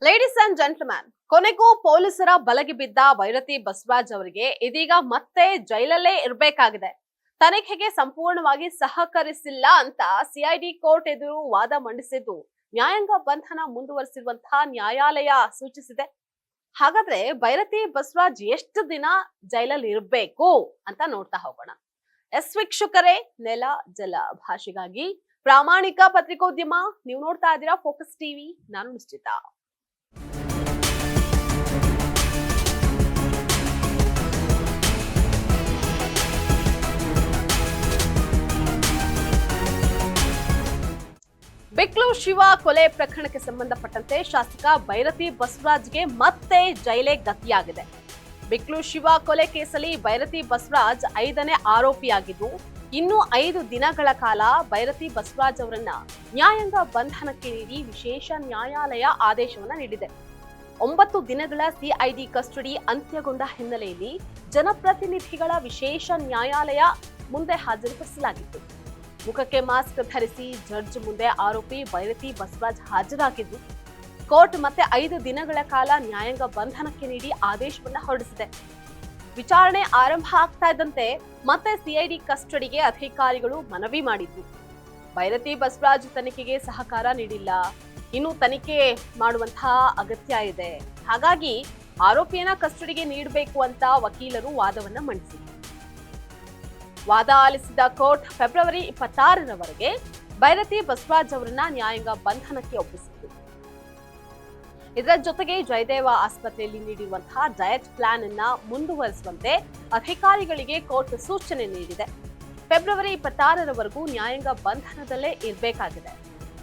Ladies and gentleman, ಕೊನೆಗೂ ಪೊಲೀಸರ ಬಲೆಗೆ ಬಿದ್ದ ಭೈರತಿ ಬಸವರಾಜ್ ಅವರಿಗೆ ಇದೀಗ ಮತ್ತೆ ಜೈಲಲ್ಲೇ ಇರಬೇಕಾಗಿದೆ. ತನಿಖೆಗೆ ಸಂಪೂರ್ಣವಾಗಿ ಸಹಕರಿಸಿಲ್ಲ ಅಂತ ಸಿಐಡಿ ಕೋರ್ಟ್ ಎದುರು ವಾದ ಮಂಡಿಸಿದ್ದು ನ್ಯಾಯಾಂಗ ಬಂಧನ ಮುಂದುವರಿಸಿರುವಂತಹ ನ್ಯಾಯಾಲಯ ಸೂಚಿಸಿದೆ. ಹಾಗಾದ್ರೆ ಭೈರತಿ ಬಸವರಾಜ್ ಎಷ್ಟು ದಿನ ಜೈಲಲ್ಲಿ ಇರಬೇಕು ಅಂತ ನೋಡ್ತಾ ಹೋಗೋಣ. ವೀಕ್ಷಕರೇ, ನೆಲ ಜಲ ಭಾಷೆಗಾಗಿ ಪ್ರಾಮಾಣಿಕ ಪತ್ರಿಕೋದ್ಯಮ, ನೀವು ನೋಡ್ತಾ ಇದ್ದೀರಾ ಫೋಕಸ್ ಟಿವಿ. ನಾನು ನಿಶ್ಚಿತ. ಬಿಕ್ಲು ಶಿವ ಕೊಲೆ ಪ್ರಕರಣಕ್ಕೆ ಸಂಬಂಧಪಟ್ಟಂತೆ ಶಾಸಕ ಭೈರತಿ ಬಸವರಾಜ್ಗೆ ಮತ್ತೆ ಜೈಲೇ ಗತಿಯಾಗಿದೆ. ಬಿಕ್ಲು ಶಿವ ಕೊಲೆ ಕೇಸಲ್ಲಿ ಭೈರತಿ ಬಸವರಾಜ್ 5ನೇ ಆರೋಪಿಯಾಗಿದ್ದು, ಇನ್ನು 5 ದಿನಗಳ ಕಾಲ ಭೈರತಿ ಬಸವರಾಜ್ ಅವರನ್ನ ನ್ಯಾಯಾಂಗ ಬಂಧನಕ್ಕೆ ನೀಡಿ ವಿಶೇಷ ನ್ಯಾಯಾಲಯ ಆದೇಶವನ್ನ ನೀಡಿದೆ. 9 ದಿನಗಳ ಸಿಐಡಿ ಕಸ್ಟಡಿ ಅಂತ್ಯಗೊಂಡ ಹಿನ್ನೆಲೆಯಲ್ಲಿ ಜನಪ್ರತಿನಿಧಿಗಳ ವಿಶೇಷ ನ್ಯಾಯಾಲಯ ಮುಂದೆ ಹಾಜರುಪಡಿಸಲಾಗಿತ್ತು. ಮುಖಕ್ಕೆ ಮಾಸ್ಕ್ ಧರಿಸಿ ಜಡ್ಜ್ ಮುಂದೆ ಆರೋಪಿ ಭೈರತಿ ಬಸವರಾಜ್ ಹಾಜರಾಗಿದ್ದು, ಕೋರ್ಟ್ ಮತ್ತೆ 5 ದಿನಗಳ ಕಾಲ ನ್ಯಾಯಾಂಗ ಬಂಧನಕ್ಕೆ ನೀಡಿ ಆದೇಶವನ್ನ ಹೊರಡಿಸಿದೆ. ವಿಚಾರಣೆ ಆರಂಭ ಆಗ್ತಾ ಇದ್ದಂತೆ ಮತ್ತೆ ಸಿಐಡಿ ಕಸ್ಟಡಿಗೆ ಅಧಿಕಾರಿಗಳು ಮನವಿ ಮಾಡಿದ್ರು. ಭೈರತಿ ಬಸವರಾಜ್ ತನಿಖೆಗೆ ಸಹಕಾರ ನೀಡಿಲ್ಲ, ಇನ್ನು ತನಿಖೆ ಮಾಡುವಂತಹ ಅಗತ್ಯ ಇದೆ, ಹಾಗಾಗಿ ಆರೋಪಿಯನ್ನ ಕಸ್ಟಡಿಗೆ ನೀಡಬೇಕು ಅಂತ ವಕೀಲರು ವಾದವನ್ನ ಮಂಡಿಸಿದ್ರು. ವಾದ ಆಲಿಸಿದ ಕೋರ್ಟ್ ಫೆಬ್ರವರಿ 26ರವರೆಗೆ ಭೈರತಿ ಬಸವರಾಜ್ ಅವರನ್ನ ನ್ಯಾಯಾಂಗ ಬಂಧನಕ್ಕೆ ಒಪ್ಪಿಸಿತು. ಇದರ ಜೊತೆಗೆ ಜಯದೇವ ಆಸ್ಪತ್ರೆಯಲ್ಲಿ ನೀಡಿರುವಂತಹ ಡಯಟ್ ಪ್ಲಾನ್ ಅನ್ನ ಮುಂದುವರಿಸುವಂತೆ ಅಧಿಕಾರಿಗಳಿಗೆ ಕೋರ್ಟ್ ಸೂಚನೆ ನೀಡಿದೆ. ಫೆಬ್ರವರಿ 26ರವರೆಗೂ ನ್ಯಾಯಾಂಗ ಬಂಧನದಲ್ಲೇ ಇರಬೇಕಾಗಿದೆ.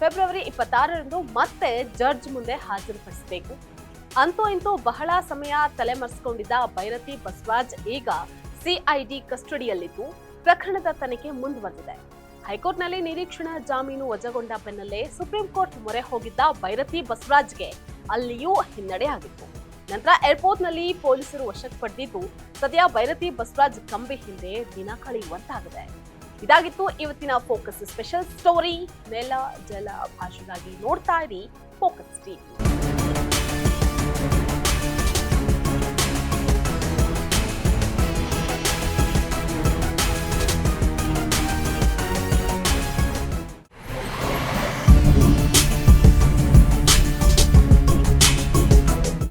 ಫೆಬ್ರವರಿ 26ರಂದು ಮತ್ತೆ ಜಡ್ಜ್ ಮುಂದೆ ಹಾಜರುಪಡಿಸಬೇಕು. ಅಂತೂ ಇಂತೂ ಬಹಳ ಸಮಯ ತಲೆಮರೆಸಿಕೊಂಡಿದ್ದ ಭೈರತಿ ಬಸವರಾಜ್ ಈಗ ಸಿಐಡಿ ಕಸ್ಟಡಿಯಲ್ಲಿದ್ದು ಪ್ರಕರಣದ ತನಿಖೆ ಮುಂದುವರೆದಿದೆ. ಹೈಕೋರ್ಟ್ನಲ್ಲಿ ನಿರೀಕ್ಷಣಾ ಜಾಮೀನು ವಜಾಗೊಂಡ ಬೆನ್ನಲ್ಲೇ ಸುಪ್ರೀಂ ಕೋರ್ಟ್ ಮೊರೆ ಹೋಗಿದ್ದ ಭೈರತಿ ಬಸವರಾಜ್ಗೆ ಅಲ್ಲಿಯೂ ಹಿನ್ನಡೆಯಾಗಿತ್ತು. ನಂತರ ಏರ್ಪೋರ್ಟ್ನಲ್ಲಿ ಪೊಲೀಸರು ವಶಕ್ಕೆ ಪಡೆದಿದ್ದು, ಸದ್ಯ ಭೈರತಿ ಬಸವರಾಜ್ ಕಂಬಿ ಹಿಂದೆ ದಿನ ಕಳೆಯುವಂತಾಗಿದೆ. ಇದಾಗಿತ್ತು ಇವತ್ತಿನ ಫೋಕಸ್ ಸ್ಪೆಷಲ್ ಸ್ಟೋರಿ. ನೆಲ ಜಲ ಭಾಷೆಗಾಗಿ ನೋಡ್ತಾ ಇರಿ ಫೋಕಸ್ ಟಿವಿ.